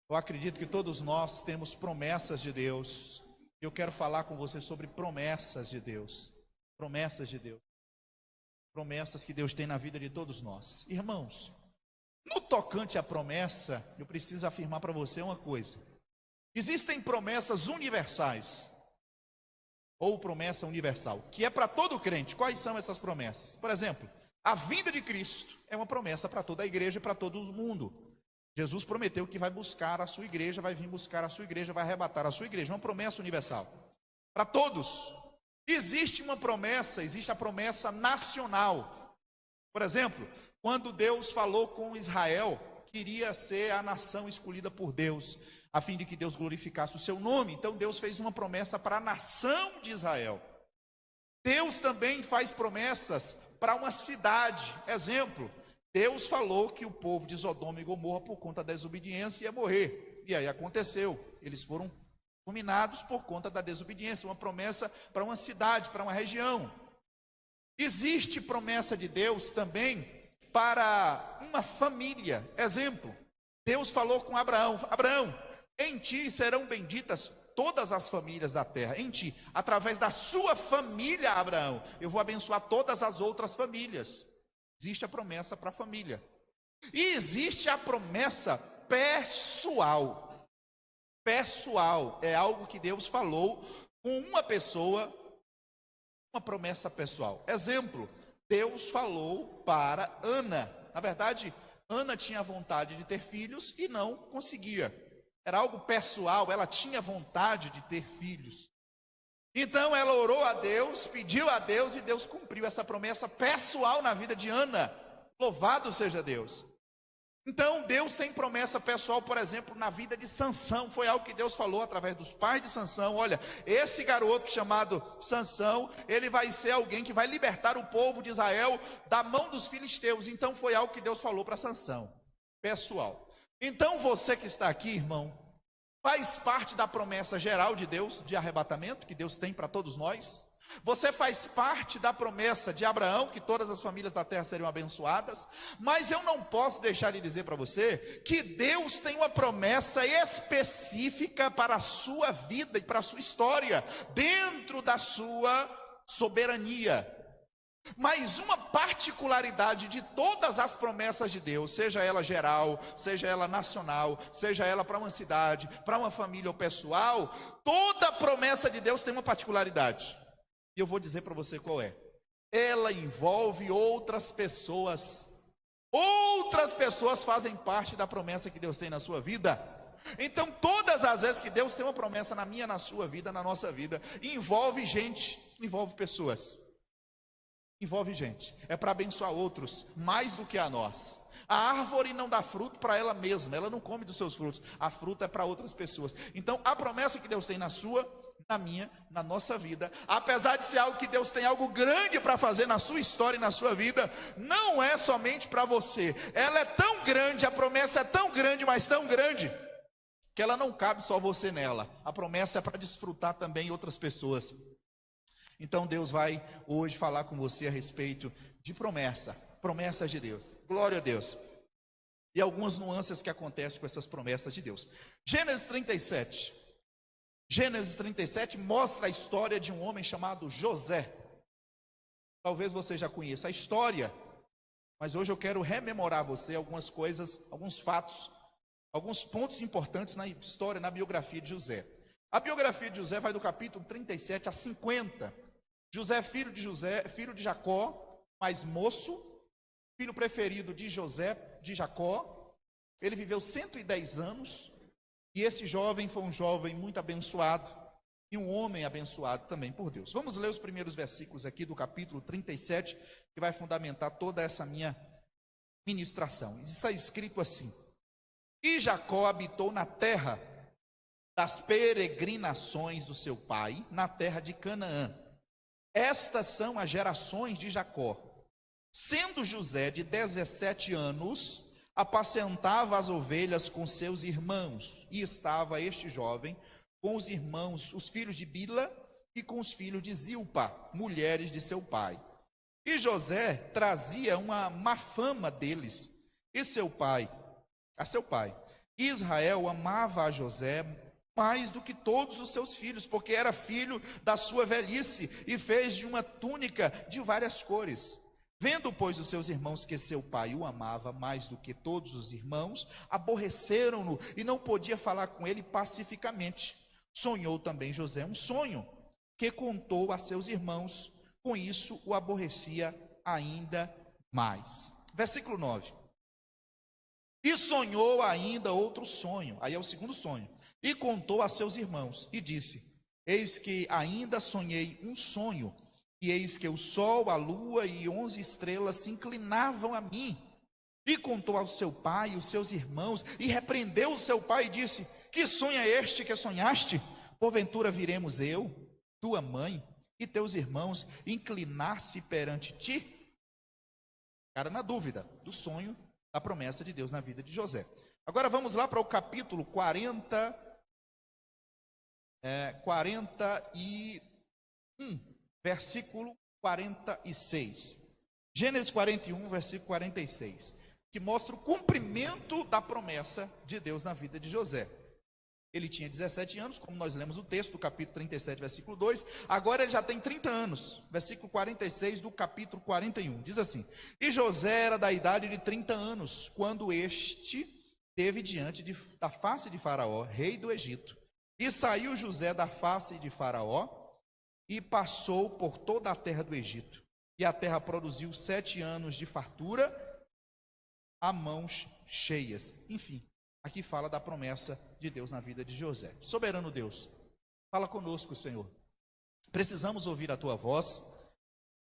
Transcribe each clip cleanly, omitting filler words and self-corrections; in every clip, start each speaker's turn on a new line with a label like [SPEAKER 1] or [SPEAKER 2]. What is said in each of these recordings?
[SPEAKER 1] Eu acredito que todos nós temos promessas de Deus. Eu quero falar com você sobre promessas de Deus. Promessas de Deus. Promessas que Deus tem na vida de todos nós. Irmãos, no tocante à promessa, eu preciso afirmar para você uma coisa. Existem promessas universais, ou promessa universal, que é para todo crente. Quais são essas promessas? Por exemplo, a vinda de Cristo é uma promessa para toda a igreja e para todo o mundo. Jesus prometeu que vai buscar a sua igreja, vai vir buscar a sua igreja, vai arrebatar a sua igreja. Uma promessa universal para todos. Existe a promessa nacional. Por exemplo, quando Deus falou com Israel, que iria ser a nação escolhida por Deus, a fim de que Deus glorificasse o seu nome. Então Deus fez uma promessa para a nação de Israel. Deus também faz promessas para uma cidade. Exemplo, Deus falou que o povo de Sodoma e Gomorra, por conta da desobediência, ia morrer. E aí aconteceu. Eles foram fulminados por conta da desobediência. Uma promessa para uma cidade, para uma região. Existe promessa de Deus também para uma família. Exemplo, Deus falou com Abraão: Abraão, em ti serão benditas todas as famílias da terra. Em ti, através da sua família, Abraão, eu vou abençoar todas as outras famílias. Existe a promessa para a família. E existe a promessa pessoal. Pessoal é algo que Deus falou com uma pessoa, uma promessa pessoal. Exemplo, Deus falou para Ana. Na verdade, Ana tinha vontade de ter filhos e não conseguia. Era algo pessoal, ela tinha vontade de ter filhos. Então ela orou a Deus, pediu a Deus e Deus cumpriu essa promessa pessoal na vida de Ana. Louvado seja Deus. Então Deus tem promessa pessoal, por exemplo, na vida de Sansão. Foi algo que Deus falou através dos pais de Sansão. Olha, esse garoto chamado Sansão, ele vai ser alguém que vai libertar o povo de Israel da mão dos filisteus. Então foi algo que Deus falou para Sansão, pessoal. Então você que está aqui, irmão, faz parte da promessa geral de Deus, de arrebatamento, que Deus tem para todos nós. Você faz parte da promessa de Abraão, que todas as famílias da terra seriam abençoadas. Mas eu não posso deixar de dizer para você que Deus tem uma promessa específica para a sua vida e para a sua história, dentro da sua soberania. Mas uma particularidade de todas as promessas de Deus, seja ela geral, seja ela nacional, seja ela para uma cidade, para uma família ou pessoal, toda promessa de Deus tem uma particularidade. E eu vou dizer para você qual é. Ela envolve outras pessoas. Outras pessoas fazem parte da promessa que Deus tem na sua vida. Então todas as vezes que Deus tem uma promessa na minha, na sua vida, na nossa vida, envolve gente, envolve pessoas. Envolve gente, é para abençoar outros, mais do que a nós. A árvore não dá fruto para ela mesma, ela não come dos seus frutos, a fruta é para outras pessoas. Então a promessa que Deus tem na sua, na minha, na nossa vida, apesar de ser algo que Deus tem algo grande para fazer na sua história e na sua vida, não é somente para você. Ela é tão grande, a promessa é tão grande, mas tão grande, que ela não cabe só você nela. A promessa é para desfrutar também outras pessoas. Então Deus vai hoje falar com você a respeito de promessas de Deus. Glória a Deus. E algumas nuances que acontecem com essas promessas de Deus. Gênesis 37. Gênesis 37 mostra a história de um homem chamado José. Talvez você já conheça a história, mas hoje eu quero rememorar você algumas coisas, alguns fatos, alguns pontos importantes na história, na biografia de José. A biografia de José vai do capítulo 37 a 50. José, filho de Jacó, mais moço, filho preferido de José, de Jacó. Ele viveu 110 anos, e esse jovem foi um jovem muito abençoado, e um homem abençoado também por Deus. Vamos ler os primeiros versículos aqui do capítulo 37, que vai fundamentar toda essa minha ministração. Está escrito assim: E Jacó habitou na terra das peregrinações do seu pai, na terra de Canaã. Estas são as gerações de Jacó. Sendo José de 17 anos, apacentava as ovelhas com seus irmãos, e estava este jovem com os irmãos, os filhos de Bila, e com os filhos de Zilpa, mulheres de seu pai. E José trazia uma má fama deles, a seu pai. Israel amava a José mais do que todos os seus filhos, porque era filho da sua velhice, e fez de uma túnica de várias cores. Vendo, pois, os seus irmãos que seu pai o amava mais do que todos os irmãos, aborreceram-no, e não podia falar com ele pacificamente. Sonhou também José um sonho, que contou a seus irmãos, com isso o aborrecia ainda mais. Versículo 9. E sonhou ainda outro sonho, aí é o segundo sonho, e contou a seus irmãos, e disse: eis que ainda sonhei um sonho, e eis que o sol, a lua e 11 estrelas se inclinavam a mim. E contou ao seu pai e os seus irmãos, e repreendeu o seu pai e disse: que sonho é este que sonhaste? Porventura viremos eu, tua mãe e teus irmãos inclinar-se perante ti? Cara, na dúvida do sonho, da promessa de Deus na vida de José. Agora vamos lá para o capítulo 41, versículo 46. Gênesis 41, versículo 46, que mostra o cumprimento da promessa de Deus na vida de José. Ele tinha 17 anos, como nós lemos o texto do capítulo 37, versículo 2. Agora ele já tem 30 anos. Versículo 46 do capítulo 41. Diz assim: e José era da idade de 30 anos, quando este teve diante da face de Faraó, rei do Egito. E saiu José da face de Faraó, e passou por toda a terra do Egito. E a terra produziu 7 anos de fartura, a mãos cheias. Enfim, aqui fala da promessa de Deus na vida de José. Soberano Deus, fala conosco, Senhor. Precisamos ouvir a Tua voz,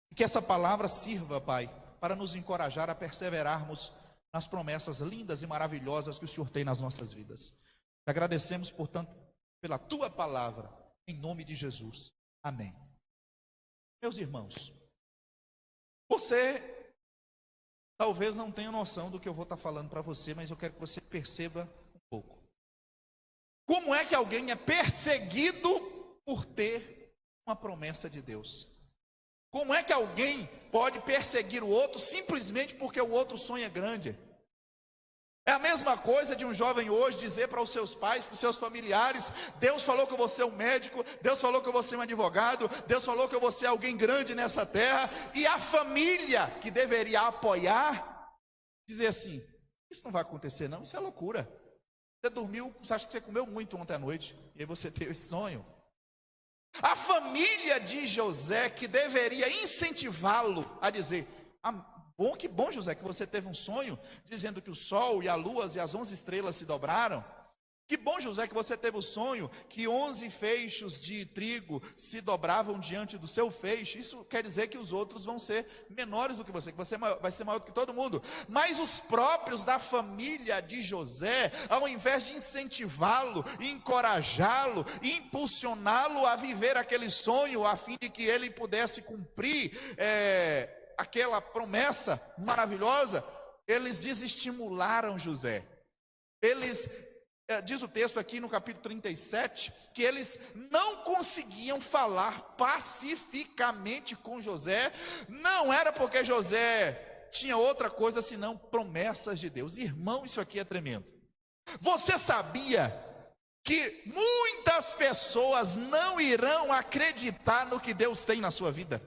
[SPEAKER 1] e que essa palavra sirva, Pai, para nos encorajar a perseverarmos nas promessas lindas e maravilhosas que o Senhor tem nas nossas vidas. Te agradecemos, portanto, pela Tua palavra, em nome de Jesus. Amém. Meus irmãos, você talvez não tenha noção do que eu vou estar falando para você, mas eu quero que você perceba um pouco. Como é que alguém é perseguido por ter uma promessa de Deus? Como é que alguém pode perseguir o outro simplesmente porque o outro sonha grande? É a mesma coisa de um jovem hoje dizer para os seus pais, para os seus familiares: Deus falou que eu vou ser um médico, Deus falou que eu vou ser um advogado, Deus falou que eu vou ser alguém grande nessa terra, e a família que deveria apoiar, dizer assim: isso não vai acontecer não, isso é loucura. Você dormiu, você acha que você comeu muito ontem à noite, e aí você teve esse sonho. A família de José que deveria incentivá-lo a dizer: que bom, José, que você teve um sonho dizendo que o sol e a lua e as 11 estrelas se dobraram. Que bom, José, que você teve o sonho que 11 feixes de trigo se dobravam diante do seu feixe. Isso quer dizer que os outros vão ser menores do que você vai ser maior do que todo mundo. Mas os próprios da família de José, ao invés de incentivá-lo, encorajá-lo, impulsioná-lo a viver aquele sonho, a fim de que ele pudesse cumprir aquela promessa maravilhosa, eles desestimularam José. Diz o texto aqui no capítulo 37, que eles não conseguiam falar pacificamente com José. Não era porque José tinha outra coisa senão promessas de Deus. Irmão, isso aqui é tremendo. Você sabia que muitas pessoas não irão acreditar no que Deus tem na sua vida?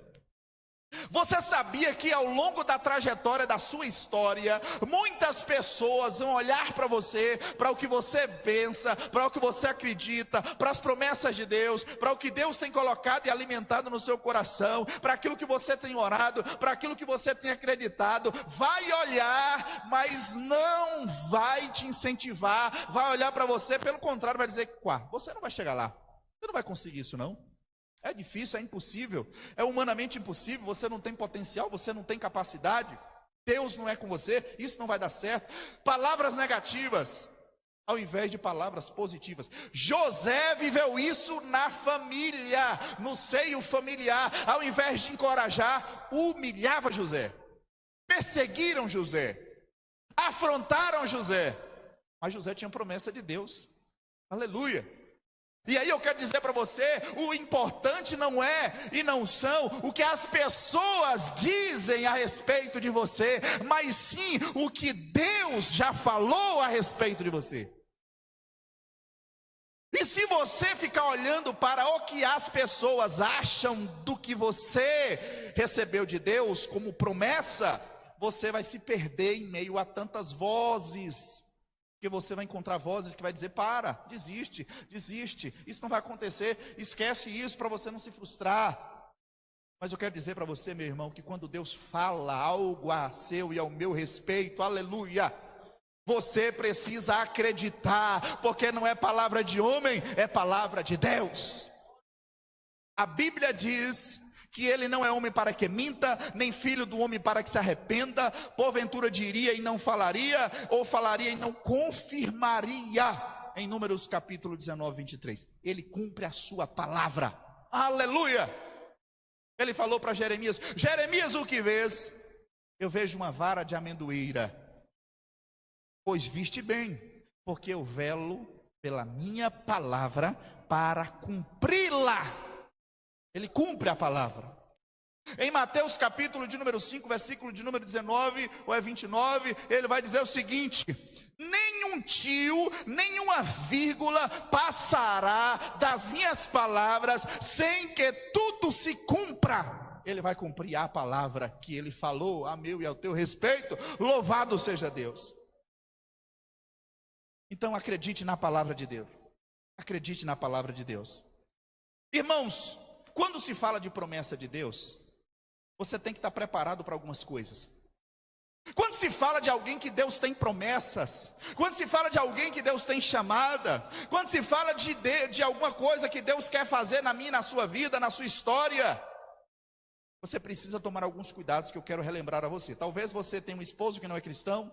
[SPEAKER 1] Você sabia que ao longo da trajetória da sua história, muitas pessoas vão olhar para você, para o que você pensa, para o que você acredita, para as promessas de Deus, para o que Deus tem colocado e alimentado no seu coração, para aquilo que você tem orado, para aquilo que você tem acreditado, vai olhar, mas não vai te incentivar, vai olhar para você, pelo contrário, vai dizer: você não vai chegar lá, você não vai conseguir isso não. É difícil, é impossível, é humanamente impossível, você não tem potencial, você não tem capacidade, Deus não é com você, isso não vai dar certo. Palavras negativas, ao invés de palavras positivas. José viveu isso na família, no seio familiar. Ao invés de encorajar, humilhava José, perseguiram José, afrontaram José, mas José tinha promessa de Deus, aleluia. E aí eu quero dizer para você, o importante não é e não são o que as pessoas dizem a respeito de você, mas sim o que Deus já falou a respeito de você. E se você ficar olhando para o que as pessoas acham do que você recebeu de Deus como promessa, você vai se perder em meio a tantas vozes. Porque você vai encontrar vozes que vai dizer: para, desiste, isso não vai acontecer, esquece isso para você não se frustrar. Mas eu quero dizer para você, meu irmão, que quando Deus fala algo a seu e ao meu respeito, aleluia, você precisa acreditar, porque não é palavra de homem, é palavra de Deus. A Bíblia diz que ele não é homem para que minta, nem filho do homem para que se arrependa. Porventura diria e não falaria, ou falaria e não confirmaria. Em Números capítulo 19, 23. Ele cumpre a sua palavra, aleluia. Ele falou para Jeremias: Jeremias, o que vês? Eu vejo uma vara de amendoeira. Pois viste bem, porque eu velo pela minha palavra para cumpri-la. Ele cumpre a palavra. Em Mateus capítulo de número 5, versículo de número 19 ou 29, ele vai dizer o seguinte: nenhum tio, nenhuma vírgula passará das minhas palavras sem que tudo se cumpra. Ele vai cumprir a palavra que ele falou a meu e ao teu respeito. Louvado seja Deus. Então acredite na palavra de Deus. Acredite na palavra de Deus. Irmãos, quando se fala de promessa de Deus, você tem que estar preparado para algumas coisas. Quando se fala de alguém que Deus tem promessas, quando se fala de alguém que Deus tem chamada, quando se fala de alguma coisa que Deus quer fazer na minha, na sua vida, na sua história, você precisa tomar alguns cuidados que eu quero relembrar a você. Talvez você tenha um esposo que não é cristão.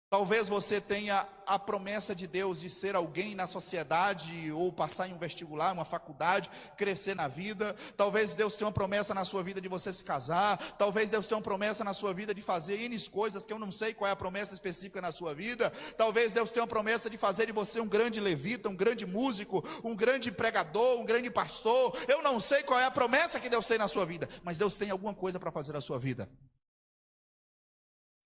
[SPEAKER 1] Talvez você tenha a promessa de Deus de ser alguém na sociedade, ou passar em um vestibular, uma faculdade, crescer na vida. Talvez Deus tenha uma promessa na sua vida de você se casar. Talvez Deus tenha uma promessa na sua vida de fazer N coisas que eu não sei qual é a promessa específica na sua vida. Talvez Deus tenha uma promessa de fazer de você um grande levita, um grande músico, um grande pregador, um grande pastor. Eu não sei qual é a promessa que Deus tem na sua vida, mas Deus tem alguma coisa para fazer na sua vida.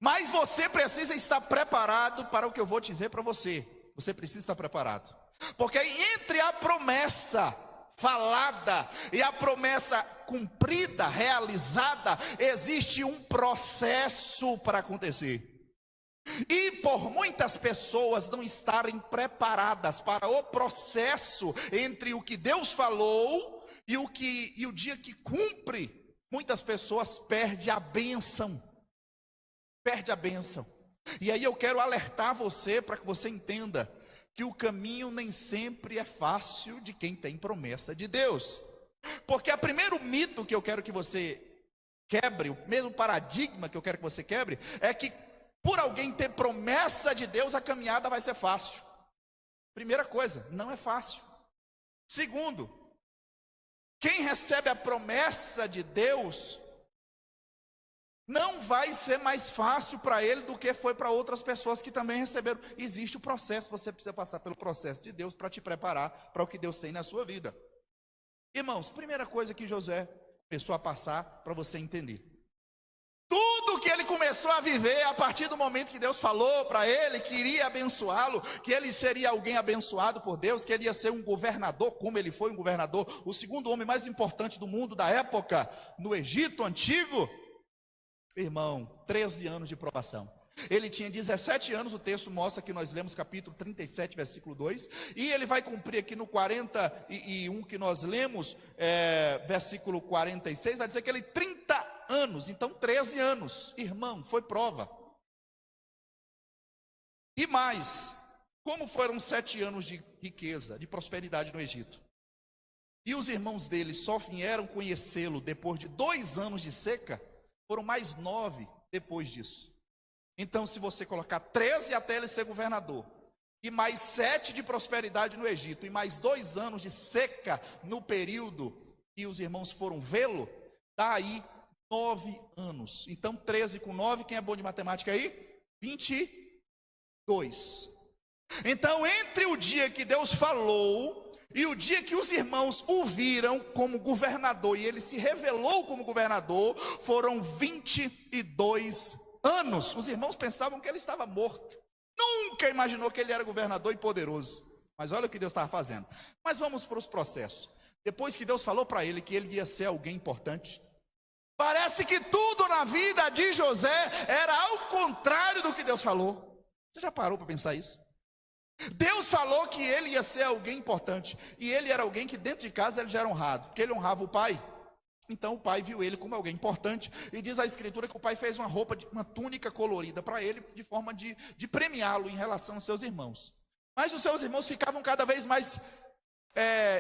[SPEAKER 1] Mas você precisa estar preparado para o que eu vou dizer para você. Você precisa estar preparado. Porque entre a promessa falada e a promessa cumprida, realizada, existe um processo para acontecer. E por muitas pessoas não estarem preparadas para o processo entre o que Deus falou e o dia que cumpre, muitas pessoas perdem a bênção. Perde a bênção. E aí eu quero alertar você para que você entenda que o caminho nem sempre é fácil de quem tem promessa de Deus. Porque o primeiro mito que eu quero que você quebre, o mesmo paradigma que eu quero que você quebre, é que por alguém ter promessa de Deus, a caminhada vai ser fácil. Primeira coisa, não é fácil. Segundo, quem recebe a promessa de Deus não vai ser mais fácil para ele do que foi para outras pessoas que também receberam. Existe o processo, você precisa passar pelo processo de Deus para te preparar para o que Deus tem na sua vida. Irmãos, primeira coisa que Josué começou a passar para você entender. Tudo que ele começou a viver a partir do momento que Deus falou para ele que iria abençoá-lo, que ele seria alguém abençoado por Deus, que ele ia ser um governador, como ele foi um governador, o segundo homem mais importante do mundo da época, no Egito antigo. Irmão, 13 anos de provação. Ele tinha 17 anos, o texto mostra que nós lemos capítulo 37, versículo 2. E ele vai cumprir aqui no 41 que nós lemos, versículo 46, vai dizer que ele 30 anos, então 13 anos. Irmão, foi prova. E mais, como foram 7 anos de riqueza, de prosperidade no Egito. E os irmãos dele só vieram conhecê-lo depois de 2 anos de seca. Foram mais 9 depois disso. Então, se você colocar 13 até ele ser governador, e mais 7 de prosperidade no Egito, e mais 2 anos de seca no período que os irmãos foram vê-lo, dá aí 9 anos. Então, 13 com 9, quem é bom de matemática aí? 22. Então, entre o dia que Deus falou e o dia que os irmãos o viram como governador, e ele se revelou como governador, foram 22 anos. Os irmãos pensavam que ele estava morto. Nunca imaginou que ele era governador e poderoso. Mas olha o que Deus estava fazendo. Mas vamos para os processos. Depois que Deus falou para ele que ele ia ser alguém importante, parece que tudo na vida de José era ao contrário do que Deus falou. Você já parou para pensar isso? Deus falou que ele ia ser alguém importante, e ele era alguém que dentro de casa ele já era honrado, porque ele honrava o pai. Então o pai viu ele como alguém importante, e diz a escritura que o pai fez uma roupa, uma túnica colorida para ele, de forma de premiá-lo em relação aos seus irmãos. Mas os seus irmãos ficavam cada vez mais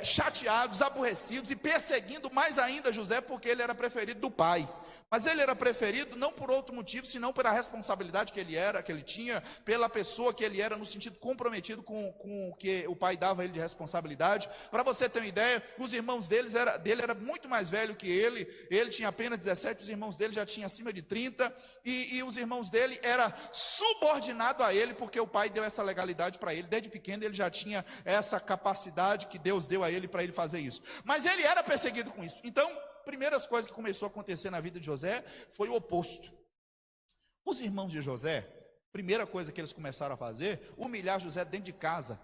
[SPEAKER 1] chateados, aborrecidos e perseguindo mais ainda José, porque ele era preferido do pai. Mas ele era preferido não por outro motivo, senão pela responsabilidade que ele tinha, pela pessoa que ele era, no sentido comprometido com o que o pai dava a ele de responsabilidade. Para você ter uma ideia, os irmãos dele era muito mais velho que ele tinha apenas 17, os irmãos dele já tinham acima de 30, e os irmãos dele eram subordinados a ele, porque o pai deu essa legalidade para ele, desde pequeno ele já tinha essa capacidade que Deus deu a ele para ele fazer isso. Mas ele era perseguido com isso. Então, primeiras coisas que começou a acontecer na vida de José foi o oposto. Os irmãos de José, primeira coisa que eles começaram a fazer, humilhar José dentro de casa,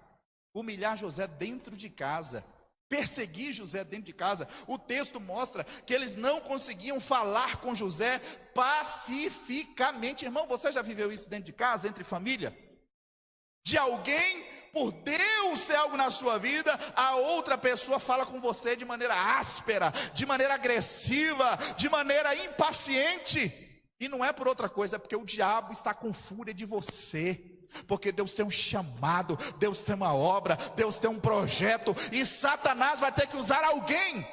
[SPEAKER 1] humilhar José dentro de casa, perseguir José dentro de casa. O texto mostra que eles não conseguiam falar com José pacificamente. Irmão, você já viveu isso dentro de casa, entre família? De alguém, por Deus ter algo na sua vida, a outra pessoa fala com você de maneira áspera, de maneira agressiva, de maneira impaciente. E não é por outra coisa, é porque o diabo está com fúria de você. Porque Deus tem um chamado, Deus tem uma obra, Deus tem um projeto, e Satanás vai ter que usar alguém.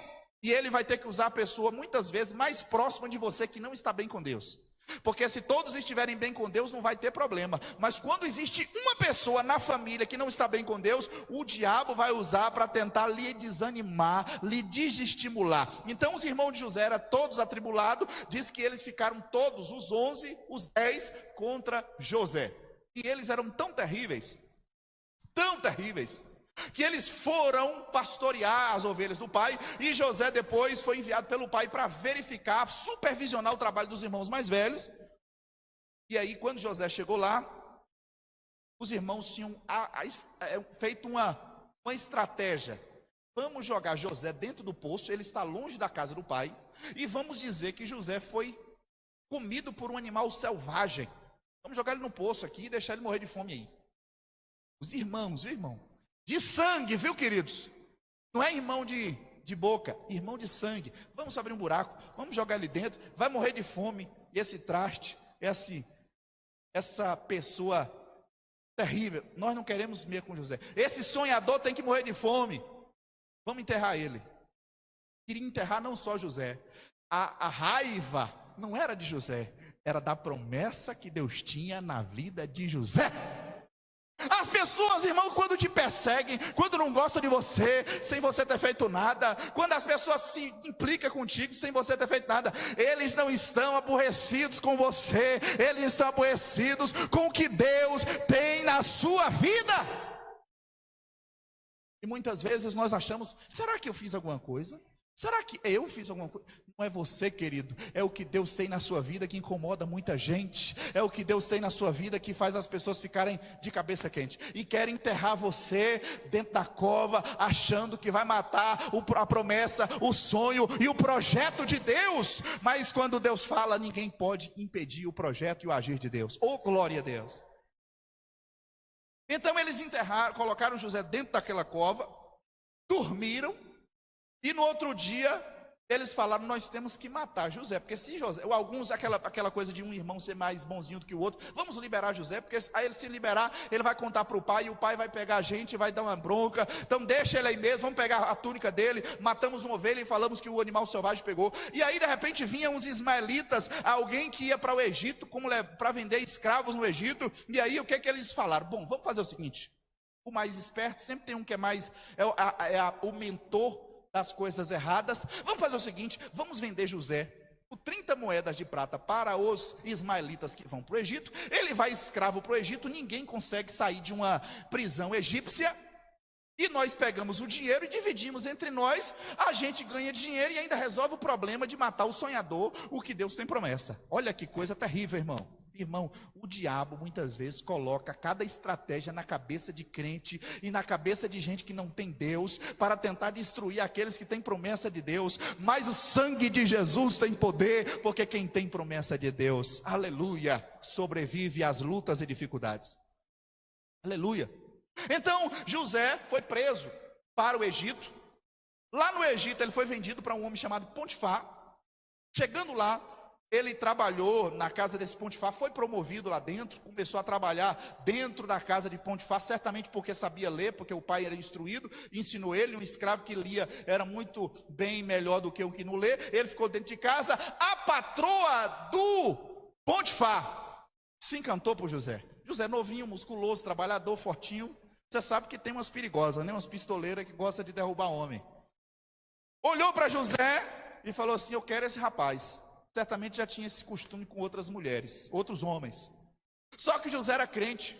[SPEAKER 1] E ele vai ter que usar a pessoa muitas vezes mais próxima de você, que não está bem com Deus. Porque se todos estiverem bem com Deus, não vai ter problema. Mas quando existe uma pessoa na família que não está bem com Deus, o diabo vai usar para tentar lhe desanimar, lhe desestimular. Então os irmãos de José eram todos atribulados. Diz que eles ficaram todos, os 11, os 10, contra José. E eles eram tão terríveis, que eles foram pastorear as ovelhas do pai, e José depois foi enviado pelo pai para verificar, supervisionar o trabalho dos irmãos mais velhos. E aí, quando José chegou lá, os irmãos tinham feito uma estratégia. Vamos jogar José dentro do poço, ele está longe da casa do pai, e vamos dizer que José foi comido por um animal selvagem. Vamos jogar ele no poço aqui e deixar ele morrer de fome aí. Os irmãos, de sangue, viu, queridos? Não é irmão de boca, irmão de sangue. Vamos abrir um buraco, vamos jogar ele dentro, vai morrer de fome. E esse traste, essa pessoa terrível, nós não queremos mesmo com José. Esse sonhador tem que morrer de fome. Vamos enterrar ele. Queria enterrar não só José. A raiva não era de José, era da promessa que Deus tinha na vida de José. As pessoas, irmão, quando te perseguem, quando não gostam de você, sem você ter feito nada, quando as pessoas se implicam contigo sem você ter feito nada, eles não estão aborrecidos com você, eles estão aborrecidos com o que Deus tem na sua vida. E muitas vezes nós achamos, será que eu fiz alguma coisa? Será que eu fiz alguma coisa? Não é você, querido, é o que Deus tem na sua vida que incomoda muita gente, é o que Deus tem na sua vida que faz as pessoas ficarem de cabeça quente, e querem enterrar você dentro da cova, achando que vai matar a promessa, o sonho e o projeto de Deus. Mas quando Deus fala, ninguém pode impedir o projeto e o agir de Deus. Oh, glória a Deus! Então eles colocaram José dentro daquela cova, dormiram, e no outro dia, eles falaram, nós temos que matar José, porque se José, alguns, aquela coisa de um irmão ser mais bonzinho do que o outro, vamos liberar José, porque aí ele se liberar, ele vai contar para o pai, e o pai vai pegar a gente, vai dar uma bronca, então deixa ele aí mesmo, vamos pegar a túnica dele, matamos uma ovelha e falamos que o animal selvagem pegou. E aí de repente vinham os ismaelitas, alguém que ia para o Egito, para vender escravos no Egito, e aí o que eles falaram? Bom, vamos fazer o seguinte, o mais esperto, sempre tem um que é mais, o mentor das coisas erradas. Vamos fazer o seguinte, vamos vender José por 30 moedas de prata para os ismaelitas que vão para o Egito. Ele vai escravo para o Egito, ninguém consegue sair de uma prisão egípcia, e nós pegamos o dinheiro e dividimos entre nós, a gente ganha dinheiro e ainda resolve o problema de matar o sonhador, o que Deus tem promessa. Olha que coisa terrível, irmão. Irmão, o diabo muitas vezes coloca cada estratégia na cabeça de crente e na cabeça de gente que não tem Deus, para tentar destruir aqueles que têm promessa de Deus, mas o sangue de Jesus tem poder, porque quem tem promessa de Deus, aleluia, sobrevive às lutas e dificuldades, aleluia. Então José foi preso para o Egito. Lá no Egito ele foi vendido para um homem chamado Potifar. Chegando lá, ele trabalhou na casa desse Potifar, foi promovido lá dentro, começou a trabalhar dentro da casa de Potifar, certamente porque sabia ler, porque o pai era instruído, ensinou ele. Um escravo que lia era muito bem melhor do que o que não lê. Ele ficou dentro de casa. A patroa do Potifar se encantou por José. José novinho, musculoso, trabalhador, fortinho. Você sabe que tem umas perigosas, né? Umas pistoleiras que gostam de derrubar homem. Olhou para José e falou assim: eu quero esse rapaz. Certamente já tinha esse costume com outras mulheres, outros homens. Só que José era crente,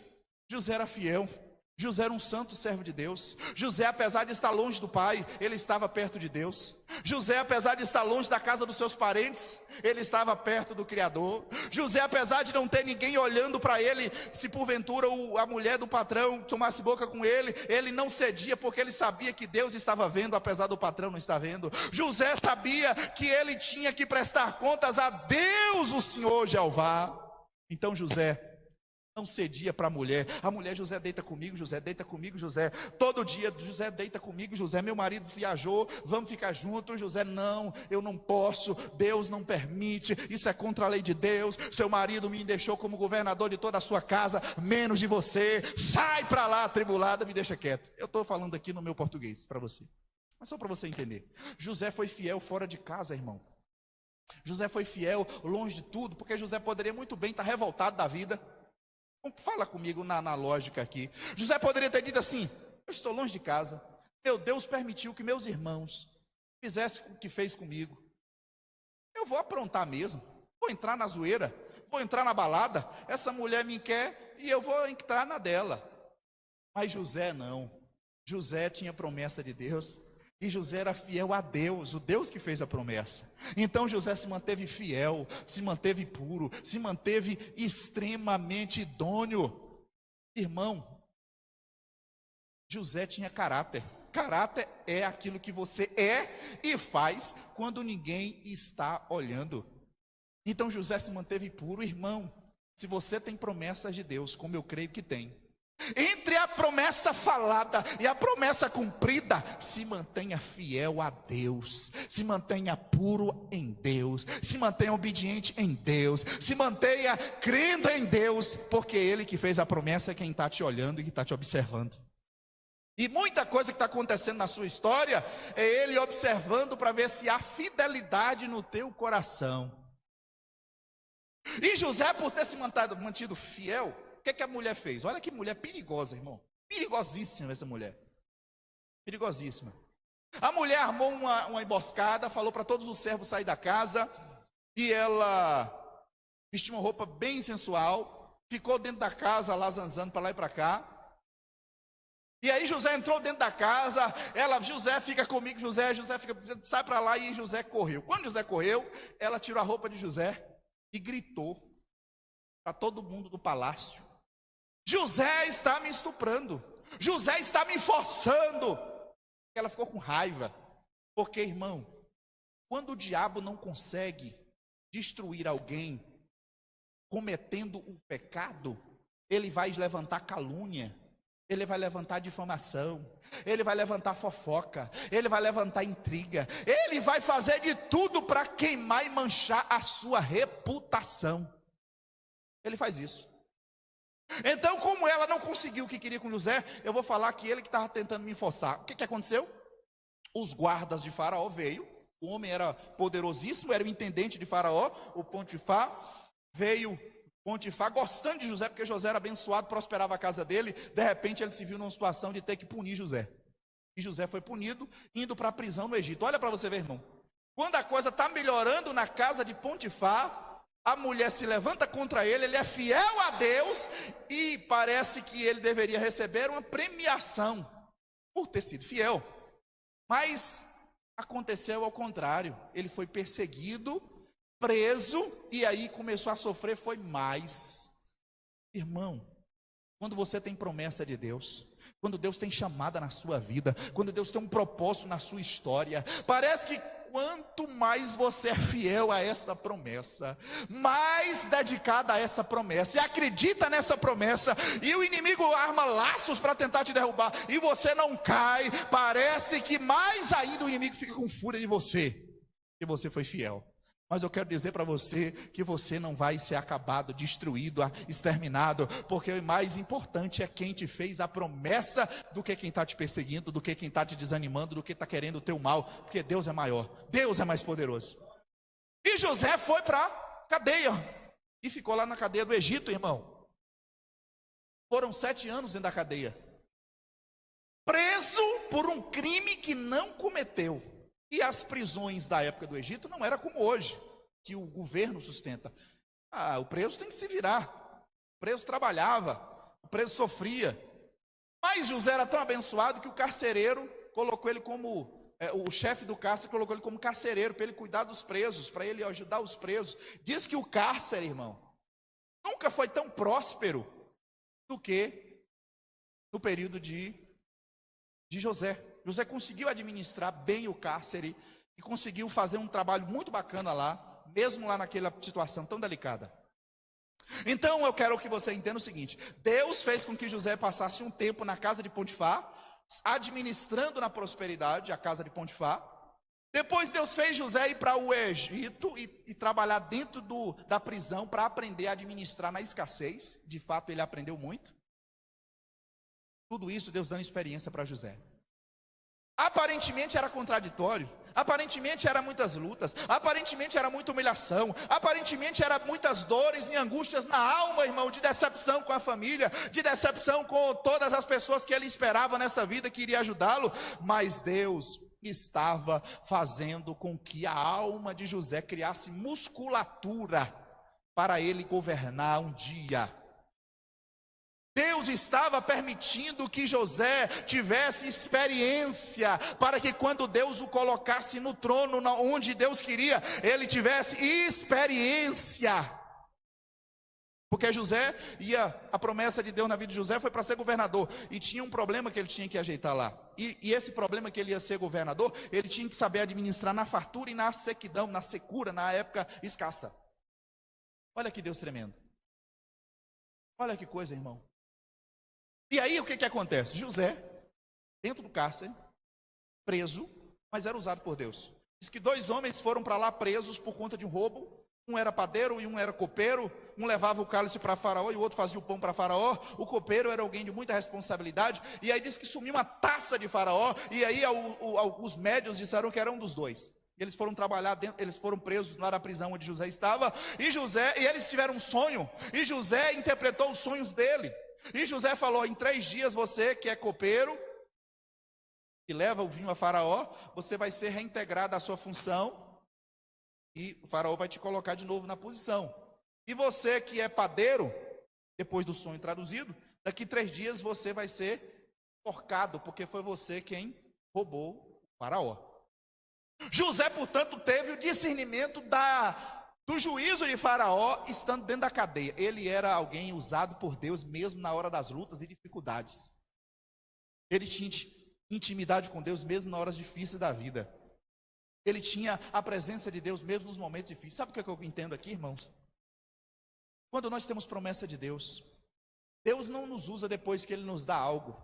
[SPEAKER 1] José era fiel, José era um santo servo de Deus. José, apesar de estar longe do pai, ele estava perto de Deus. José, apesar de estar longe da casa dos seus parentes, ele estava perto do Criador. José, apesar de não ter ninguém olhando para ele, se porventura a mulher do patrão tomasse boca com ele, ele não cedia, porque ele sabia que Deus estava vendo, apesar do patrão não estar vendo. José sabia que ele tinha que prestar contas a Deus, o Senhor Jeová. Então José não cedia para a mulher. José deita comigo, José deita comigo, José. Todo dia, José deita comigo, José. Meu marido viajou, vamos ficar juntos. José, não, eu não posso. Deus não permite. Isso é contra a lei de Deus. Seu marido me deixou como governador de toda a sua casa, menos de você. Sai para lá, atribulada, me deixa quieto. Eu estou falando aqui no meu português para você, mas só para você entender. José foi fiel fora de casa, irmão. José foi fiel longe de tudo, porque José poderia muito bem estar revoltado da vida. Fala comigo na lógica aqui. José poderia ter dito assim: eu estou longe de casa, meu Deus permitiu que meus irmãos fizessem o que fez comigo, eu vou aprontar mesmo, vou entrar na zoeira, vou entrar na balada, essa mulher me quer e eu vou entrar na dela. Mas José não. José tinha promessa de Deus, e José era fiel a Deus, o Deus que fez a promessa. Então José se manteve fiel, se manteve puro, se manteve extremamente idôneo. Irmão, José tinha caráter. Caráter é aquilo que você é e faz quando ninguém está olhando. Então José se manteve puro. Irmão, se você tem promessas de Deus, como eu creio que tem, entre a promessa falada e a promessa cumprida, se mantenha fiel a Deus, se mantenha puro em Deus, se mantenha obediente em Deus, se mantenha crendo em Deus, porque Ele que fez a promessa é quem está te olhando e que está te observando. E muita coisa que está acontecendo na sua história é Ele observando para ver se há fidelidade no teu coração. E José, por ter se mantido fiel, o que a mulher fez? Olha que mulher perigosa, irmão. Perigosíssima essa mulher. Perigosíssima. A mulher armou uma emboscada, falou para todos os servos sair da casa, e ela vestiu uma roupa bem sensual, ficou dentro da casa lá zanzando para lá e para cá. E aí José entrou dentro da casa, José fica comigo, José fica, sai para lá, e José correu. Quando José correu, ela tirou a roupa de José e gritou para todo mundo do palácio: José está me estuprando, José está me forçando. Ela ficou com raiva, porque, irmão, quando o diabo não consegue destruir alguém cometendo o pecado, ele vai levantar calúnia, ele vai levantar difamação, ele vai levantar fofoca, ele vai levantar intriga, ele vai fazer de tudo para queimar e manchar a sua reputação. Ele faz isso. Então, como ela não conseguiu o que queria com José, eu vou falar que ele que estava tentando me forçar. O que aconteceu? Os guardas de Faraó veio. O homem era poderosíssimo, era o intendente de Faraó, o Potifar. Veio Potifar gostando de José, porque José era abençoado, prosperava a casa dele. De repente ele se viu numa situação de ter que punir José. E José foi punido, indo para a prisão no Egito. Olha para você ver, irmão. Quando a coisa está melhorando na casa de Potifar, a mulher se levanta contra ele, ele é fiel a Deus, e parece que ele deveria receber uma premiação por ter sido fiel. Mas aconteceu ao contrário, ele foi perseguido preso, e aí começou a sofrer, foi mais. Irmão, quando você tem promessa de Deus, quando Deus tem chamada na sua vida, quando Deus tem um propósito na sua história, parece que quanto mais você é fiel a essa promessa, mais dedicada a essa promessa, e acredita nessa promessa, e o inimigo arma laços para tentar te derrubar, e você não cai, parece que mais ainda o inimigo fica com fúria de você, que você foi fiel. Mas eu quero dizer para você que você não vai ser acabado, destruído, exterminado, porque o mais importante é quem te fez a promessa do que quem está te perseguindo, do que quem está te desanimando, do que está querendo o teu mal, porque Deus é maior, Deus é mais poderoso. E José foi para a cadeia, e ficou lá na cadeia do Egito, irmão. Foram 7 anos dentro da cadeia, preso por um crime que não cometeu. E as prisões da época do Egito não era como hoje, que o governo sustenta. O preso tem que se virar. O preso trabalhava, o preso sofria. Mas José era tão abençoado que o carcereiro colocou ele como, o chefe do cárcere colocou ele como carcereiro, para ele cuidar dos presos, para ele ajudar os presos. Diz que o cárcere, irmão, nunca foi tão próspero do que no período de José. José conseguiu administrar bem o cárcere e conseguiu fazer um trabalho muito bacana lá, mesmo lá naquela situação tão delicada. Então eu quero que você entenda o seguinte: Deus fez com que José passasse um tempo na casa de Potifar, administrando na prosperidade a casa de Potifar. Depois Deus fez José ir para o Egito e trabalhar dentro da prisão para aprender a administrar na escassez. De fato ele aprendeu muito. Tudo isso Deus dando experiência para José. Aparentemente era contraditório, aparentemente era muitas lutas, aparentemente era muita humilhação, aparentemente era muitas dores e angústias na alma, irmão, de decepção com a família, de decepção com todas as pessoas que ele esperava nessa vida que iria ajudá-lo, mas Deus estava fazendo com que a alma de José criasse musculatura para ele governar um dia. Deus estava permitindo que José tivesse experiência, para que quando Deus o colocasse no trono, onde Deus queria, ele tivesse experiência. Porque a promessa de Deus na vida de José foi para ser governador, e tinha um problema que ele tinha que ajeitar lá, e esse problema que ele ia ser governador, ele tinha que saber administrar na fartura e na sequidão, na secura, na época escassa. Olha que Deus tremendo, olha que coisa, irmão. E aí o que acontece? José, dentro do cárcere, preso, mas era usado por Deus. Diz que 2 homens foram para lá presos por conta de um roubo. Um era padeiro e um era copeiro. Um levava o cálice para Faraó e o outro fazia o pão para Faraó. O copeiro era alguém de muita responsabilidade. E aí diz que sumiu uma taça de Faraó. E aí os médios disseram que era um dos dois. Eles foram trabalhar dentro, eles foram presos lá na prisão onde José estava. E eles tiveram um sonho. E José interpretou os sonhos dele. E José falou: em 3 dias você que é copeiro, que leva o vinho a Faraó, você vai ser reintegrado à sua função, e o Faraó vai te colocar de novo na posição. E você que é padeiro, depois do sonho traduzido, daqui 3 dias você vai ser enforcado, porque foi você quem roubou o Faraó. José, portanto, teve o discernimento do juízo de Faraó, estando dentro da cadeia. Ele era alguém usado por Deus, mesmo na hora das lutas e dificuldades. Ele tinha intimidade com Deus, mesmo nas horas difíceis da vida. Ele tinha a presença de Deus, mesmo nos momentos difíceis. Sabe o que eu entendo aqui, irmãos? Quando nós temos promessa de Deus, Deus não nos usa depois que Ele nos dá algo,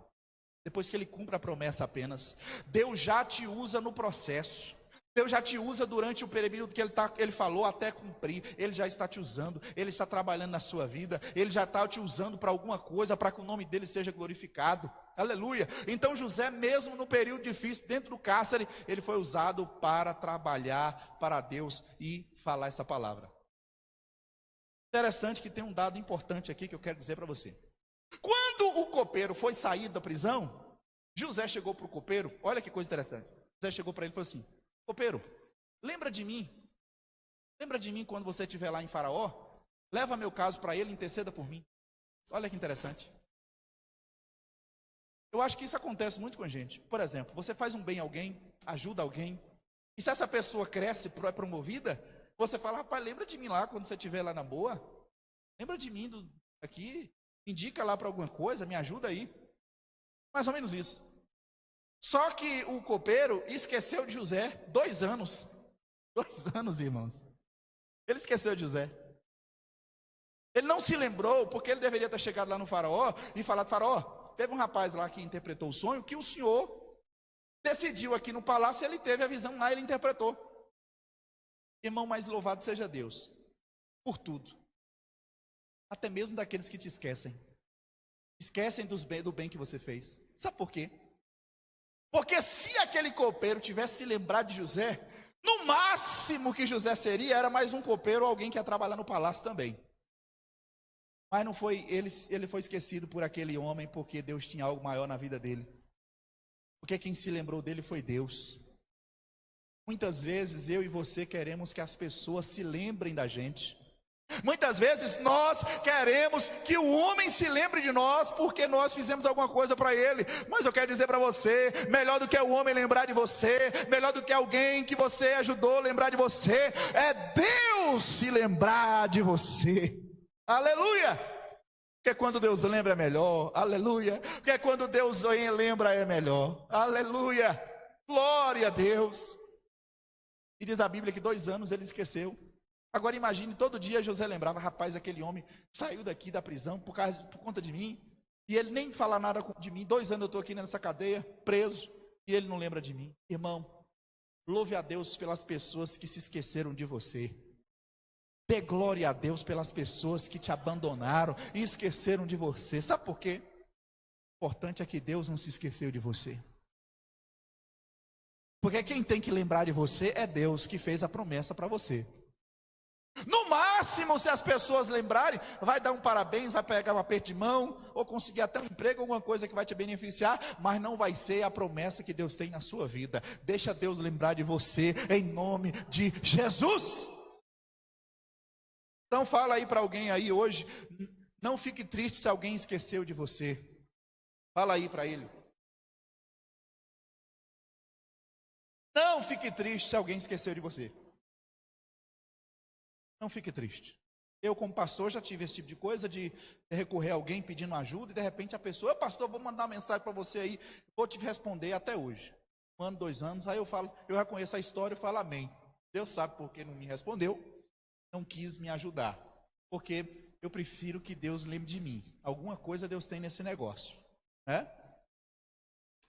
[SPEAKER 1] depois que Ele cumpre a promessa apenas. Deus já te usa no processo. Deus já te usa durante o período que Ele falou até cumprir. Ele já está te usando, Ele está trabalhando na sua vida, Ele já está te usando para alguma coisa, para que o nome dEle seja glorificado. Aleluia. Então José, mesmo no período difícil, dentro do cárcere, ele foi usado para trabalhar para Deus e falar essa palavra. Interessante que tem um dado importante aqui que eu quero dizer para você. Quando o copeiro foi sair da prisão, José chegou para o copeiro. Olha que coisa interessante. José chegou para ele e falou assim: copeiro, lembra de mim quando você estiver lá em Faraó? Leva meu caso para ele, interceda por mim. Olha que interessante. Eu acho que isso acontece muito com a gente. Por exemplo, você faz um bem a alguém, ajuda alguém, e se essa pessoa cresce, é promovida, Você fala, rapaz, lembra de mim lá quando você estiver lá na boa? Lembra de mim aqui? Indica lá para alguma coisa, me ajuda aí. Mais ou menos isso. Só que o copeiro esqueceu de José 2 anos. 2 anos, irmãos. Ele esqueceu de José. Ele não se lembrou, porque ele deveria ter chegado lá no faraó e falado, faraó, teve um rapaz lá que interpretou o sonho, que o senhor decidiu aqui no palácio, ele teve a visão lá, ele interpretou. Irmão, mais louvado seja Deus, por tudo. Até mesmo daqueles que te esquecem. Esquecem do bem que você fez. Sabe por quê? Porque se aquele copeiro tivesse se lembrado de José, no máximo que José seria, era mais um copeiro, alguém que ia trabalhar no palácio também. Mas não foi, ele foi esquecido por aquele homem, porque Deus tinha algo maior na vida dele. Porque quem se lembrou dele foi Deus. Muitas vezes eu e você queremos que as pessoas se lembrem da gente. Muitas vezes nós queremos que o homem se lembre de nós porque nós fizemos alguma coisa para ele. Mas eu quero dizer para você, melhor do que o homem lembrar de você, melhor do que alguém que você ajudou lembrar de você, é Deus se lembrar de você. Aleluia! Porque quando Deus lembra é melhor. Aleluia! Porque quando Deus lembra é melhor. Aleluia! Glória a Deus! E diz a Bíblia que 2 anos ele esqueceu. Agora imagine, todo dia José lembrava, rapaz, aquele homem saiu daqui da prisão por conta de mim, e ele nem fala nada de mim, 2 anos eu estou aqui nessa cadeia, preso, e ele não lembra de mim. Irmão, louve a Deus pelas pessoas que se esqueceram de você. Dê glória a Deus pelas pessoas que te abandonaram e esqueceram de você. Sabe por quê? O importante é que Deus não se esqueceu de você. Porque quem tem que lembrar de você é Deus que fez a promessa para você. No máximo, se as pessoas lembrarem, vai dar um parabéns, vai pegar um aperto de mão, ou conseguir até um emprego, alguma coisa que vai te beneficiar, mas não vai ser a promessa que Deus tem na sua vida. Deixa Deus lembrar de você, em nome de Jesus. Então fala aí para alguém aí hoje, não fique triste se alguém esqueceu de você. Fala aí para ele. Não fique triste se alguém esqueceu de você. Não fique triste. Eu, como pastor, já tive esse tipo de coisa, de recorrer a alguém pedindo ajuda, e de repente a pessoa, pastor, vou mandar uma mensagem para você aí, vou te responder até hoje. 1 ano, 2 anos, aí eu falo, eu já conheço a história, eu falo amém. Deus sabe por que não me respondeu, não quis me ajudar. Porque eu prefiro que Deus lembre de mim. Alguma coisa Deus tem nesse negócio, né?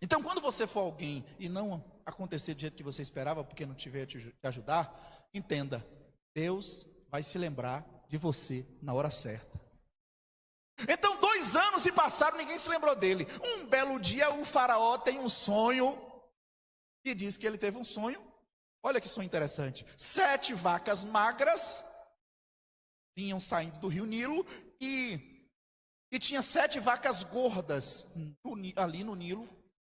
[SPEAKER 1] Então, quando você for alguém e não acontecer do jeito que você esperava, porque não tiver te ajudar, entenda, Deus vai se lembrar de você na hora certa. Então 2 anos se passaram, ninguém se lembrou dele. Um belo dia o faraó tem um sonho, e diz que ele teve um sonho. Olha que sonho interessante. 7 vacas magras vinham saindo do rio Nilo, e tinha 7 vacas gordas ali no Nilo.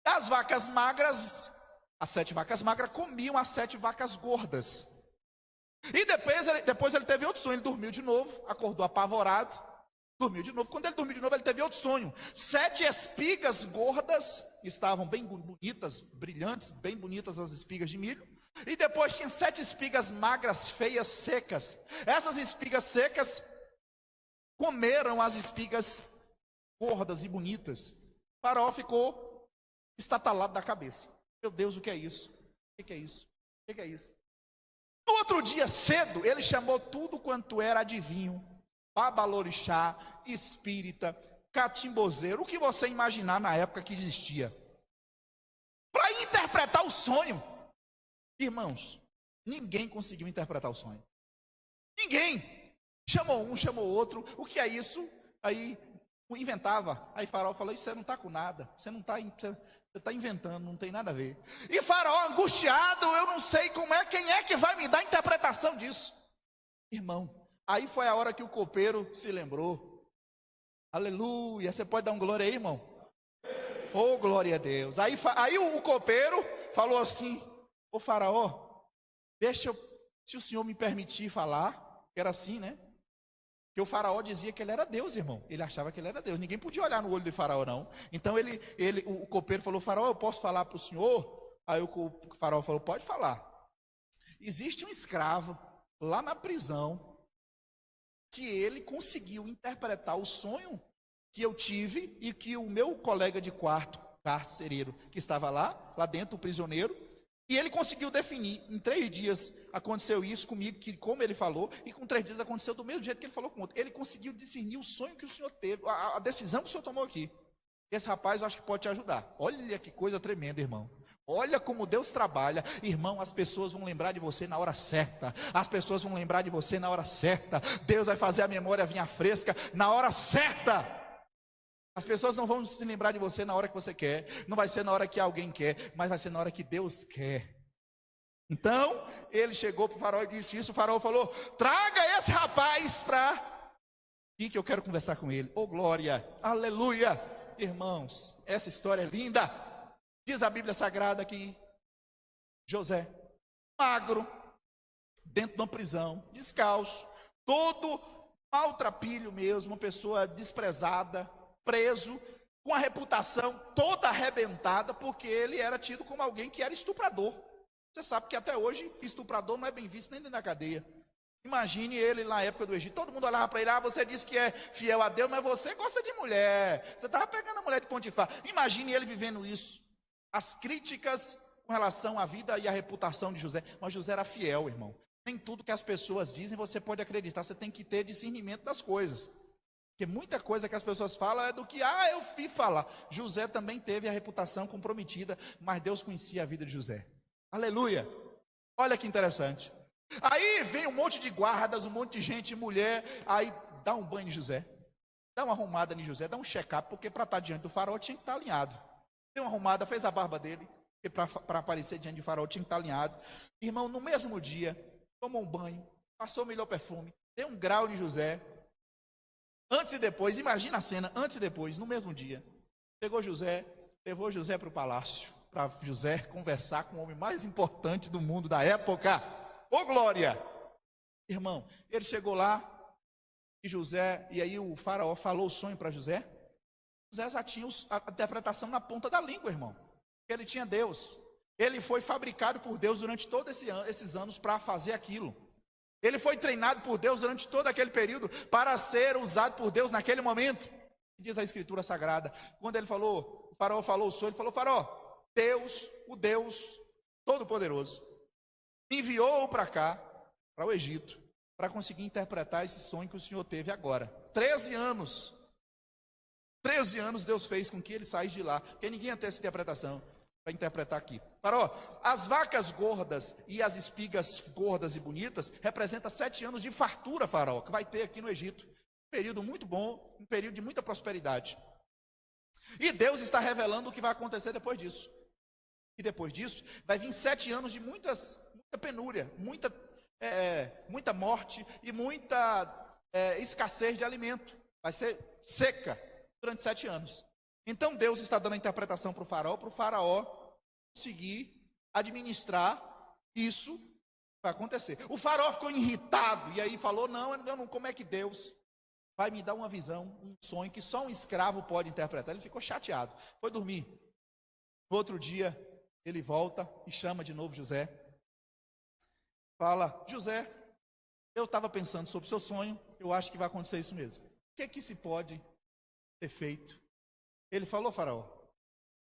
[SPEAKER 1] As vacas magras, as 7 vacas magras comiam as 7 vacas gordas. E depois ele teve outro sonho, ele dormiu de novo, acordou apavorado, dormiu de novo. Quando ele dormiu de novo, ele teve outro sonho. 7 espigas gordas, estavam bem bonitas, brilhantes, bem bonitas as espigas de milho. E depois tinha 7 espigas magras, feias, secas. Essas espigas secas comeram as espigas gordas e bonitas. O faraó ficou estatalado da cabeça. Meu Deus, o que é isso? O que é isso? O que é isso? No outro dia cedo, ele chamou tudo quanto era adivinho, babalorixá, espírita, catimbozeiro, o que você imaginar na época que existia, para interpretar o sonho. Irmãos, ninguém conseguiu interpretar o sonho. Ninguém. Chamou um, chamou outro. O que é isso? Aí inventava. Aí Faraó falou, isso você não está com nada. Você está inventando, não tem nada a ver. E Faraó angustiado, eu não sei quem é que vai me dar a interpretação disso. Irmão, aí foi a hora que o copeiro se lembrou. Aleluia, você pode dar um glória aí, irmão? Oh, glória a Deus. Aí o copeiro falou assim, ô Faraó, se o senhor me permitir falar, que era assim, né? Porque o Faraó dizia que ele era Deus, irmão. Ele achava que ele era Deus. Ninguém podia olhar no olho de Faraó, não. Então o copeiro falou, Faraó, eu posso falar para o senhor? Aí o Faraó falou, pode falar. Existe um escravo lá na prisão, que ele conseguiu interpretar o sonho que eu tive e que o meu colega de quarto, carcereiro, que estava lá dentro, o prisioneiro, e ele conseguiu definir. Em 3 dias aconteceu isso comigo, que como ele falou, e com 3 dias aconteceu do mesmo jeito que ele falou com o outro. Ele conseguiu discernir o sonho que o senhor teve, a decisão que o senhor tomou aqui. Esse rapaz eu acho que pode te ajudar. Olha que coisa tremenda, irmão. Olha como Deus trabalha. Irmão, as pessoas vão lembrar de você na hora certa. As pessoas vão lembrar de você na hora certa. Deus vai fazer a memória vir fresca na hora certa. As pessoas não vão se lembrar de você na hora que você quer. Não vai ser na hora que alguém quer, mas vai ser na hora que Deus quer. Então, ele chegou para o faraó e disse isso. O faraó falou: traga esse rapaz para aqui que eu quero conversar com ele. Oh glória, aleluia. Irmãos, essa história é linda. Diz a Bíblia Sagrada que José, magro, dentro de uma prisão, descalço, todo maltrapilho mesmo, uma pessoa desprezada, preso, com a reputação toda arrebentada, porque ele era tido como alguém que era estuprador. Você sabe que até hoje estuprador não é bem visto nem dentro da cadeia. Imagine ele na época do Egito, todo mundo olhava para ele: você disse que é fiel a Deus, mas você gosta de mulher, você estava pegando a mulher de Potifar. Imagine ele vivendo isso, as críticas com relação à vida e à reputação de José. Mas José era fiel, irmão. Nem tudo que as pessoas dizem você pode acreditar, você tem que ter discernimento das coisas, porque muita coisa que as pessoas falam é do que, eu vi falar. José também teve a reputação comprometida, mas Deus conhecia a vida de José. Aleluia, olha que interessante. Aí vem um monte de guardas, um monte de gente, mulher, aí dá um banho em José, dá uma arrumada em José, dá um check-up, porque para estar diante do faraó tinha que estar alinhado. Deu uma arrumada, fez a barba dele, porque para aparecer diante do faraó tinha que estar alinhado. Irmão, no mesmo dia, tomou um banho, passou o melhor perfume, deu um grau em José, antes e depois, imagina a cena, antes e depois, no mesmo dia, pegou José, levou José para o palácio, para José conversar com o homem mais importante do mundo da época. Ô glória! Irmão, ele chegou lá e José, e aí o faraó falou o sonho para José. José já tinha a interpretação na ponta da língua, irmão. Ele tinha Deus. Ele foi fabricado por Deus durante todos esses anos para fazer aquilo. Ele foi treinado por Deus durante todo aquele período para ser usado por Deus naquele momento. Diz a Escritura Sagrada, quando ele falou, o faraó falou o sonho, ele falou: faraó, Deus, o Deus Todo-Poderoso, enviou para cá, para o Egito, para conseguir interpretar esse sonho que o Senhor teve agora. 13 anos Deus fez com que ele saísse de lá, porque ninguém ia ter essa interpretação para interpretar aqui. Faraó, as vacas gordas e as espigas gordas e bonitas representam 7 anos de fartura, faraó, que vai ter aqui no Egito. Um período muito bom, um período de muita prosperidade. E Deus está revelando o que vai acontecer depois disso. E depois disso, vai vir 7 anos de muita penúria, muita morte e muita escassez de alimento. Vai ser seca durante 7 anos. Então Deus está dando a interpretação para o faraó conseguir administrar isso que vai acontecer. O faraó ficou irritado e aí falou: não, como é que Deus vai me dar uma visão, um sonho que só um escravo pode interpretar? Ele ficou chateado, foi dormir. No outro dia, ele volta e chama de novo José. Fala: José, eu estava pensando sobre o seu sonho, eu acho que vai acontecer isso mesmo. O que se pode ser feito? Ele falou: faraó,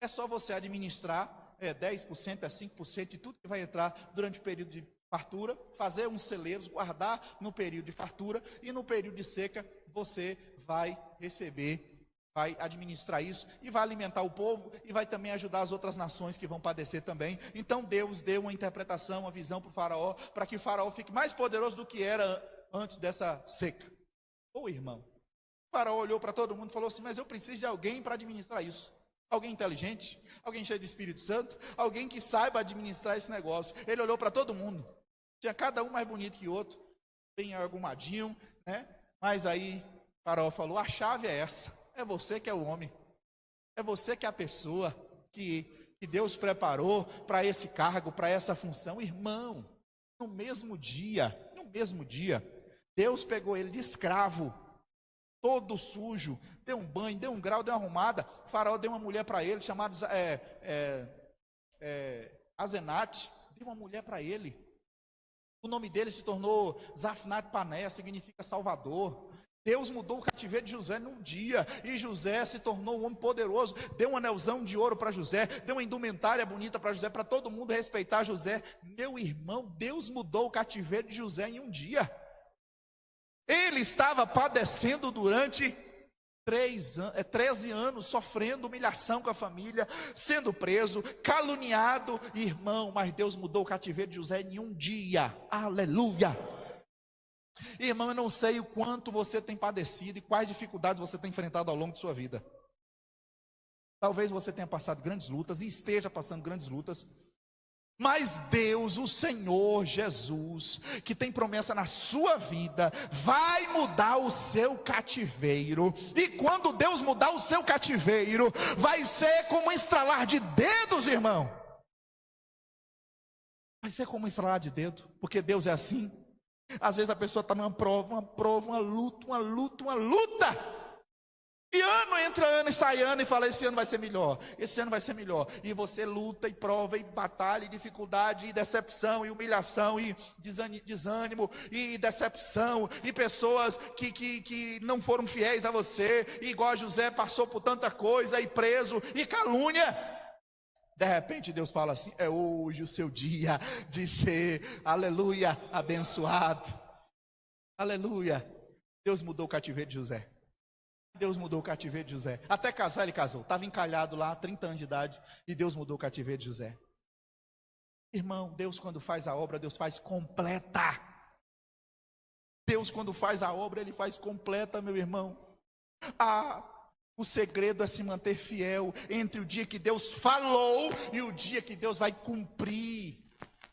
[SPEAKER 1] é só você administrar 10%, 5% de tudo que vai entrar durante o período de fartura, fazer uns celeiros, guardar no período de fartura, e no período de seca você vai receber, vai administrar isso e vai alimentar o povo e vai também ajudar as outras nações que vão padecer também. Então Deus deu uma interpretação, uma visão para o faraó, para que o faraó fique mais poderoso do que era antes dessa seca. Irmão, o faraó olhou para todo mundo e falou assim: mas eu preciso de alguém para administrar isso. Alguém inteligente, alguém cheio do Espírito Santo, alguém que saiba administrar esse negócio. Ele olhou para todo mundo, tinha cada um mais bonito que o outro, bem arrumadinho, né? Mas aí o faraó falou: a chave é essa, é você que é o homem, é você que é a pessoa que Deus preparou para esse cargo, para essa função. Irmão, no mesmo dia, Deus pegou ele de escravo, todo sujo, deu um banho, deu um grau, deu uma arrumada. O faraó deu uma mulher para ele, chamada Azenate, deu uma mulher para ele. O nome dele se tornou Zafnat Paneah, significa Salvador. Deus mudou o cativeiro de José num dia, e José se tornou um homem poderoso, deu um anelzão de ouro para José, deu uma indumentária bonita para José, para todo mundo respeitar José. Meu irmão, Deus mudou o cativeiro de José em um dia. Ele estava padecendo durante 13 anos, sofrendo humilhação com a família, sendo preso, caluniado, irmão, mas Deus mudou o cativeiro de José em um dia. Aleluia! Irmão, eu não sei o quanto você tem padecido e quais dificuldades você tem enfrentado ao longo de sua vida. Talvez você tenha passado grandes lutas e esteja passando grandes lutas, mas Deus, o Senhor Jesus, que tem promessa na sua vida, vai mudar o seu cativeiro. E quando Deus mudar o seu cativeiro, vai ser como um estralar de dedos, irmão. Vai ser como um estralar de dedo, porque Deus é assim. Às vezes a pessoa está numa prova, uma luta. E ano entra ano e sai ano e fala, esse ano vai ser melhor, esse ano vai ser melhor. E você luta e prova e batalha e dificuldade e decepção e humilhação e desânimo e decepção. E pessoas que não foram fiéis a você, igual a José passou por tanta coisa e preso e calúnia. De repente Deus fala assim, é hoje o seu dia de ser, aleluia, abençoado. Aleluia. Deus mudou o cativeiro de José. Deus mudou o cativeiro de José. Até casar ele casou. Estava encalhado lá, 30 anos de idade. E Deus mudou o cativeiro de José. Irmão, Deus quando faz a obra, Deus faz completa. Deus quando faz a obra, Ele faz completa, meu irmão. O segredo é se manter fiel entre o dia que Deus falou e o dia que Deus vai cumprir.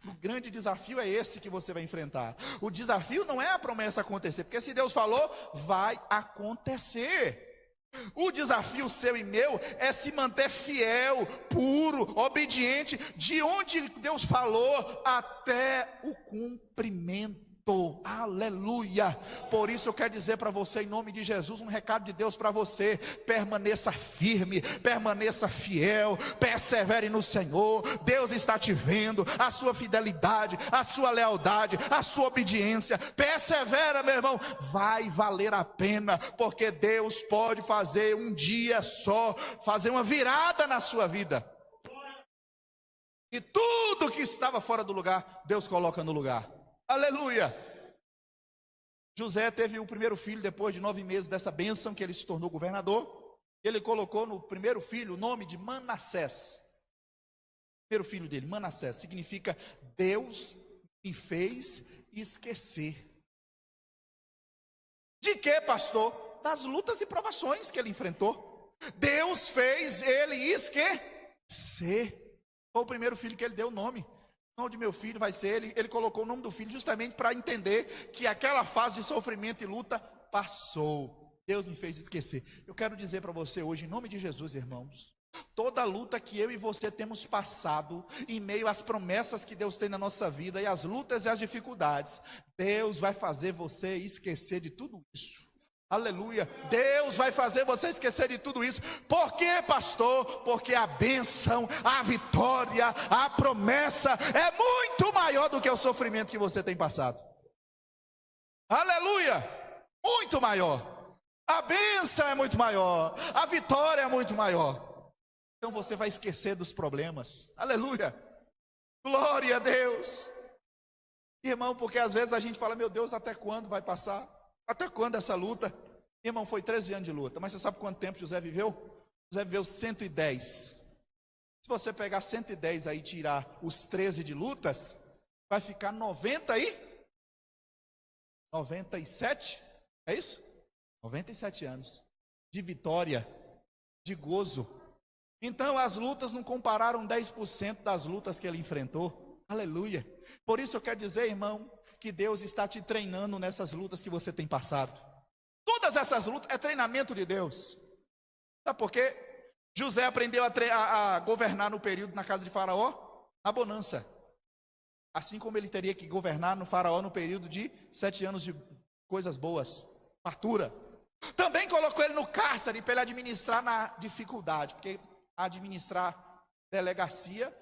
[SPEAKER 1] O grande desafio é esse que você vai enfrentar. O desafio não é a promessa acontecer, porque se Deus falou, vai acontecer. O desafio seu e meu é se manter fiel, puro, obediente, de onde Deus falou até o cumprimento. Aleluia. Por isso eu quero dizer para você, em nome de Jesus, um recado de Deus para você: permaneça firme, permaneça fiel, persevere no Senhor. Deus está te vendo, a sua fidelidade, a sua lealdade, a sua obediência. Persevera, meu irmão, vai valer a pena, porque Deus pode fazer um dia só, fazer uma virada na sua vida, e tudo que estava fora do lugar, Deus coloca no lugar. Aleluia. José teve o primeiro filho depois de 9 meses dessa bênção, que ele se tornou governador. Ele colocou no primeiro filho o nome de Manassés. O primeiro filho dele, Manassés, significa Deus me fez esquecer. De quê, pastor? Das lutas e provações que ele enfrentou. Deus fez ele esquecer. Foi o primeiro filho que ele deu o nome. O nome de meu filho vai ser ele colocou o nome do filho justamente para entender que aquela fase de sofrimento e luta passou. Deus me fez esquecer. Eu quero dizer para você hoje, em nome de Jesus, irmãos, toda a luta que eu e você temos passado, em meio às promessas que Deus tem na nossa vida, e as lutas e as dificuldades, Deus vai fazer você esquecer de tudo isso. Aleluia. Deus vai fazer você esquecer de tudo isso. Por quê, pastor? Porque a bênção, a vitória, a promessa é muito maior do que o sofrimento que você tem passado. Aleluia. Muito maior. A bênção é muito maior, a vitória é muito maior. Então você vai esquecer dos problemas. Aleluia. Glória a Deus. Irmão, porque às vezes a gente fala, meu Deus, até quando vai passar? Até quando essa luta? Irmão, foi 13 anos de luta. Mas você sabe quanto tempo José viveu? José viveu 110. Se você pegar 110 aí e tirar os 13 de lutas, vai ficar 97? É isso? 97 anos de vitória, de gozo. Então as lutas não compararam 10% das lutas que ele enfrentou. Aleluia. Por isso eu quero dizer, irmão, que Deus está te treinando nessas lutas que você tem passado. Todas essas lutas é treinamento de Deus. Sabe por quê? José aprendeu a governar no período na casa de Faraó, na bonança. Assim como ele teria que governar no Faraó no período de 7 anos de coisas boas, fartura. Também colocou ele no cárcere para ele administrar na dificuldade, porque administrar delegacia,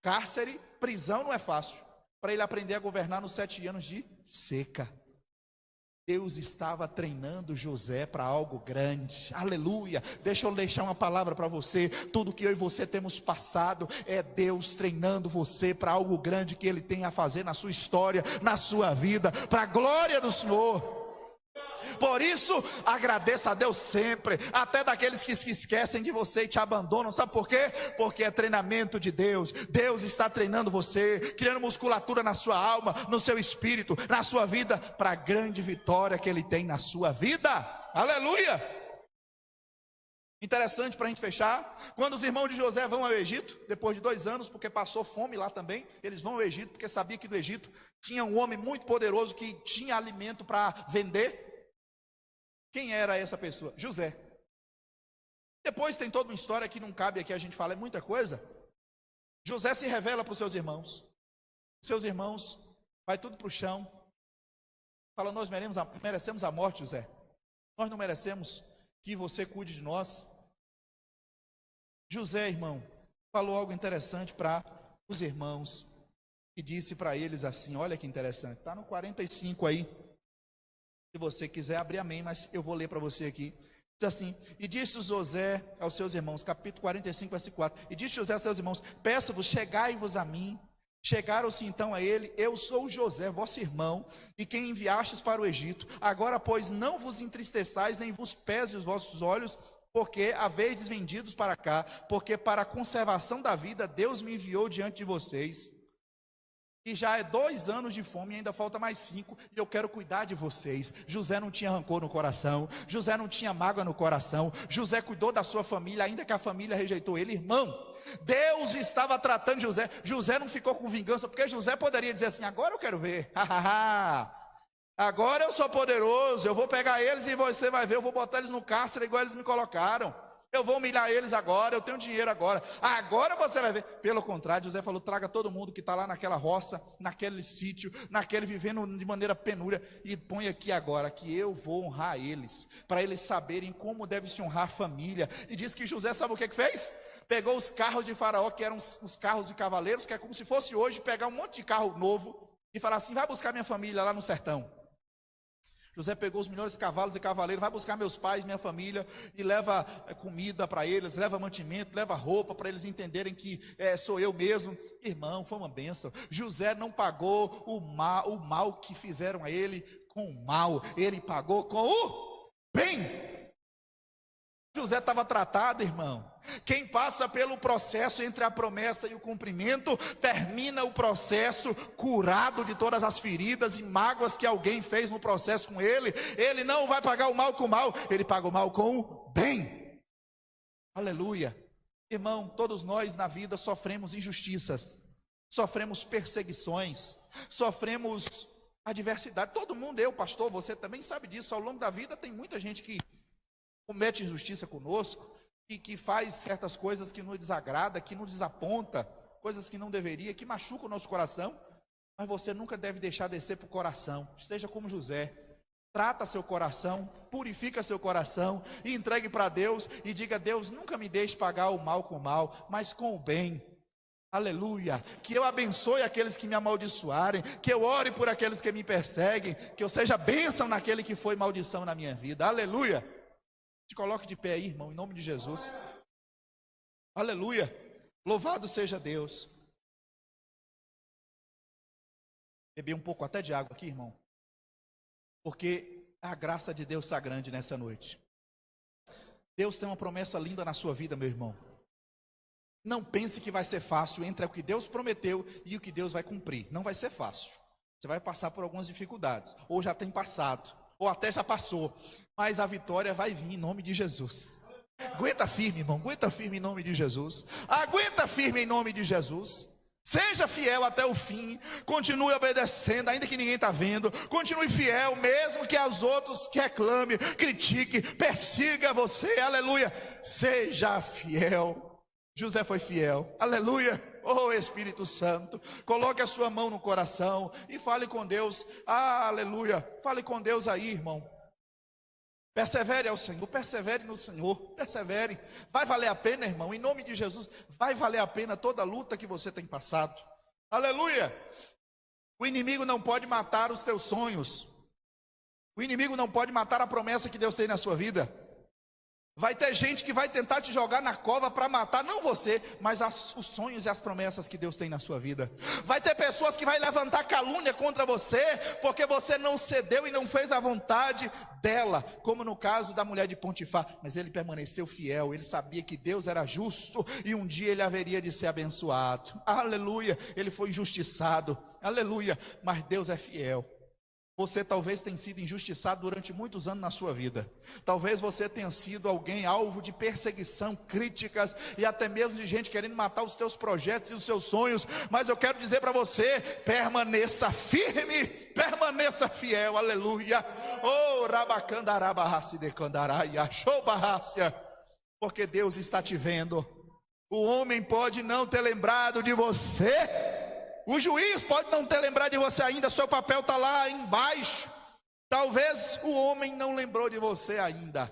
[SPEAKER 1] cárcere, prisão não é fácil. para ele aprender a governar nos 7 anos de seca. Deus estava treinando José para algo grande, aleluia. Deixa eu deixar uma palavra para você: tudo que eu e você temos passado é Deus treinando você para algo grande que Ele tem a fazer na sua história, na sua vida, para a glória do Senhor. Por isso, agradeça a Deus sempre, até daqueles que se esquecem de você e te abandonam. Sabe por quê? Porque é treinamento de Deus. Deus está treinando você, criando musculatura na sua alma, no seu espírito, na sua vida, para a grande vitória que Ele tem na sua vida. Aleluia! Interessante para a gente fechar, quando os irmãos de José vão ao Egito, depois de 2 anos, porque passou fome lá também, eles vão ao Egito, porque sabia que no Egito tinha um homem muito poderoso que tinha alimento para vender. Quem era essa pessoa? José. Depois tem toda uma história que não cabe aqui a gente falar, é muita coisa. José se revela para os seus irmãos. Seus irmãos, vai tudo para o chão. Fala: nós merecemos a morte, José. Nós não merecemos que você cuide de nós. José, irmão, falou algo interessante para os irmãos. E disse para eles assim, olha que interessante. Está no 45 aí. Se você quiser abrir, amém, mas eu vou ler para você aqui. Diz assim: e disse José aos seus irmãos, capítulo 45, versículo 4. E disse José aos seus irmãos: peço-vos, chegai-vos a mim. Chegaram-se então a ele: eu sou José, vosso irmão, e quem enviastes para o Egito. Agora, pois, não vos entristeçais, nem vos pese os vossos olhos, porque haveis vendidos para cá, porque para a conservação da vida Deus me enviou diante de vocês. E já é 2 anos de fome, e ainda falta mais 5, e eu quero cuidar de vocês. José não tinha rancor no coração, José não tinha mágoa no coração, José cuidou da sua família, ainda que a família rejeitou ele. Irmão, Deus estava tratando José. José não ficou com vingança, porque José poderia dizer assim: agora eu quero ver, agora eu sou poderoso, eu vou pegar eles e você vai ver, eu vou botar eles no cárcere igual eles me colocaram. Eu vou humilhar eles agora, eu tenho dinheiro agora. Agora você vai ver. Pelo contrário, José falou: traga todo mundo que está lá naquela roça, naquele sítio, naquele vivendo de maneira penúria, e põe aqui agora, que eu vou honrar eles, para eles saberem como deve se honrar a família. E diz que José, sabe o que fez? Pegou os carros de Faraó, que eram os carros de cavaleiros, que é como se fosse hoje pegar um monte de carro novo, e falar assim: vai buscar minha família lá no sertão. José pegou os melhores cavalos e cavaleiros, vai buscar meus pais, minha família, e leva comida para eles, leva mantimento, leva roupa, para eles entenderem que sou eu mesmo. Irmão, foi uma bênção. José não pagou o mal que fizeram a ele com o mal, ele pagou com o bem. José estava tratado, irmão. Quem passa pelo processo entre a promessa e o cumprimento, termina o processo curado de todas as feridas e mágoas que alguém fez no processo com ele. Ele não vai pagar o mal com o mal, ele paga o mal com o bem. Aleluia. Irmão, todos nós na vida sofremos injustiças, sofremos perseguições, sofremos adversidade. Todo mundo, eu, pastor, você também sabe disso. Ao longo da vida tem muita gente que comete injustiça conosco, e que faz certas coisas que nos desagrada, que nos desaponta, coisas que não deveria, que machucam o nosso coração. Mas você nunca deve deixar descer para o coração. Seja como José, trata seu coração, purifica seu coração, e entregue para Deus, e diga: Deus, nunca me deixe pagar o mal com o mal, mas com o bem. Aleluia. Que eu abençoe aqueles que me amaldiçoarem, que eu ore por aqueles que me perseguem, que eu seja bênção naquele que foi maldição na minha vida. Aleluia. Se coloque de pé aí, irmão, em nome de Jesus. Aleluia. Louvado seja Deus. Bebi um pouco até de água aqui, irmão, porque a graça de Deus está grande nessa noite. Deus tem uma promessa linda na sua vida, meu irmão. Não pense que vai ser fácil entre o que Deus prometeu e o que Deus vai cumprir. Não vai ser fácil. Você vai passar por algumas dificuldades, ou já tem passado, ou até já passou, mas a vitória vai vir em nome de Jesus. Aguenta firme, irmão, aguenta firme em nome de Jesus. Aguenta firme em nome de Jesus. Seja fiel até o fim, continue obedecendo, ainda que ninguém está vendo. Continue fiel, mesmo que aos outros que reclame, critique, persiga você, aleluia. Seja fiel. José foi fiel, aleluia. Oh Espírito Santo, coloque a sua mão no coração e fale com Deus, aleluia. Fale com Deus aí, irmão. Persevere ao Senhor, persevere no Senhor, persevere. Vai valer a pena, irmão, em nome de Jesus. Vai valer a pena toda a luta que você tem passado, aleluia. O inimigo não pode matar os teus sonhos. O inimigo não pode matar a promessa que Deus tem na sua vida. Vai ter gente que vai tentar te jogar na cova para matar, não você, mas os sonhos e as promessas que Deus tem na sua vida. Vai ter pessoas que vai levantar calúnia contra você, porque você não cedeu e não fez a vontade dela, como no caso da mulher de Potifar. Mas ele permaneceu fiel, ele sabia que Deus era justo e um dia ele haveria de ser abençoado. Aleluia, ele foi injustiçado, aleluia, mas Deus é fiel. Você talvez tenha sido injustiçado durante muitos anos na sua vida. Talvez você tenha sido alguém alvo de perseguição, críticas e até mesmo de gente querendo matar os teus projetos e os seus sonhos. Mas eu quero dizer para você, permaneça firme, permaneça fiel, aleluia. Oh, rabacandarabarraci decandaraia, showbarrácia. Porque Deus está te vendo. O homem pode não ter lembrado de você. O juiz pode não ter lembrado de você ainda, seu papel está lá embaixo. Talvez o homem não lembrou de você ainda,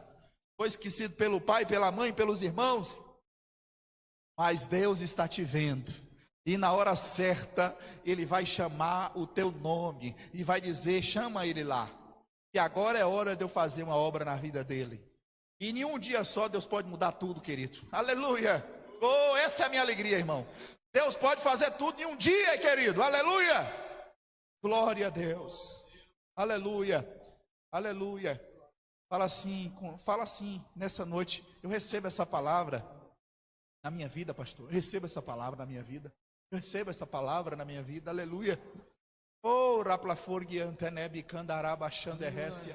[SPEAKER 1] foi esquecido pelo pai, pela mãe, pelos irmãos. Mas Deus está te vendo, e na hora certa, Ele vai chamar o teu nome, e vai dizer, chama ele lá, que agora é hora de eu fazer uma obra na vida dele. E em um dia só Deus pode mudar tudo, querido, aleluia. Oh, essa é a minha alegria, irmão. Deus pode fazer tudo em um dia, querido, aleluia, glória a Deus, aleluia, aleluia. Fala assim, nessa noite, eu recebo essa palavra na minha vida, pastor, eu recebo essa palavra na minha vida, eu recebo essa palavra na minha vida, aleluia. Oh, raplaforgiantenebi candaraba xanderrécia.